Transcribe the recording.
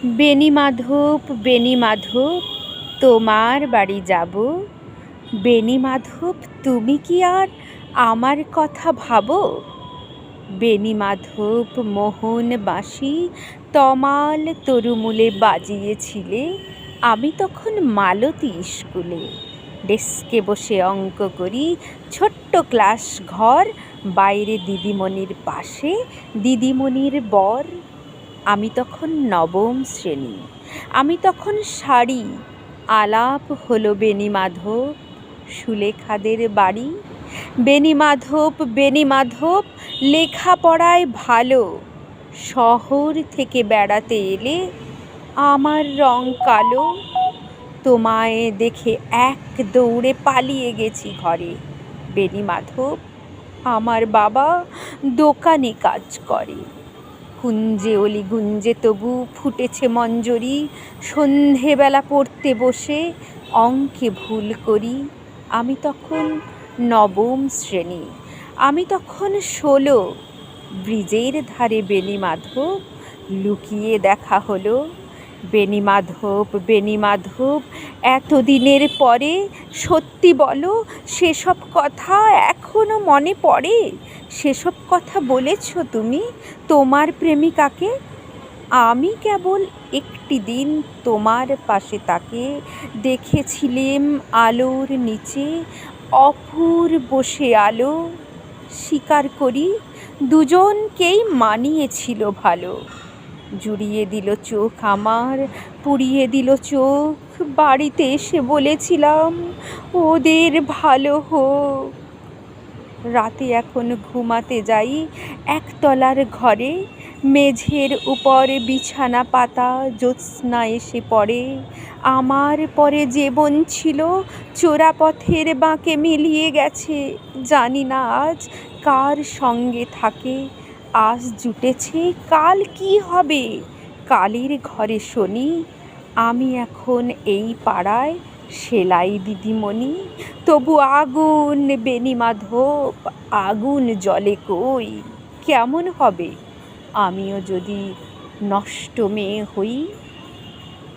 বেণীমাধব বেণীমাধব তোমার বাড়ি যাব। বেণীমাধব তুমি কি আর আমার কথা ভাবো? বেণীমাধব মোহন বাঁশি তমাল তরুমূলে বাজিয়েছিলে, আমি তখন মালতী স্কুলে। ডেস্কে বসে অঙ্ক করি, ছোট্ট ক্লাস ঘর, বাইরে দিদিমণির পাশে দিদিমণির বর। আমি তখন নবম শ্রেণী, আমি তখন শাড়ি। আলাপ হলো বেণীমাধব, সুলেখাদের বাড়ি। বেণীমাধব বেণীমাধব লেখাপড়ায় ভালো, শহর থেকে বেড়াতে এলে আমার রং কালো। তোমায় দেখে এক দৌড়ে পালিয়ে গেছি ঘরে। বেণীমাধব আমার বাবা দোকানে কাজ করে। কুঞ্জে অলি গুঞ্জে তবু ফুটেছে মঞ্জরি, সন্ধেবেলা পড়তে বসে অঙ্কে ভুল করি। আমি তখন নবম শ্রেণী, আমি তখন 16। ব্রিজের ধারে বেণীমাধব লুকিয়ে দেখা হলো। বেণীমাধব বেণীমাধব এতদিনের পরে সত্যি বলো, সেসব কথা এখনো মনে পড়ে? সেসব কথা বলেছ তুমি তোমার প্রেমিকাকে? আমি কেবল একটি দিন তোমার পাশে তাকে দেখেছিলেম আলোর নিচে, অপূর্ব সে আলো। স্বীকার করি দুজনকেই মানিয়েছিল ভালো। জুড়িয়ে দিল চোখ আমার, পুড়িয়ে দিল চোখ। বাড়িতে এসে বলেছিলাম ওদের ভালো হোক। রাতে এখন ঘুমাতে যাই একতলার ঘরে, মেঝের উপরে বিছানা পাতা, জ্যোৎস্না এসে পড়ে। আমার পরে জীবন ছিল চোরাপথের বাঁকে মিলিয়ে গেছে। জানি না আজ কার সঙ্গে থাকে। আজ জুটেছে, কাল কি হবে? কালের ঘরে শনি, আমি এখন এই পাড়ায় সেলাই দিদিমণি। তবু আগুন বেণীমাধব, আগুন জ্বলে কই? কেমন হবে আমিও যদি নষ্ট মেয়ে হই?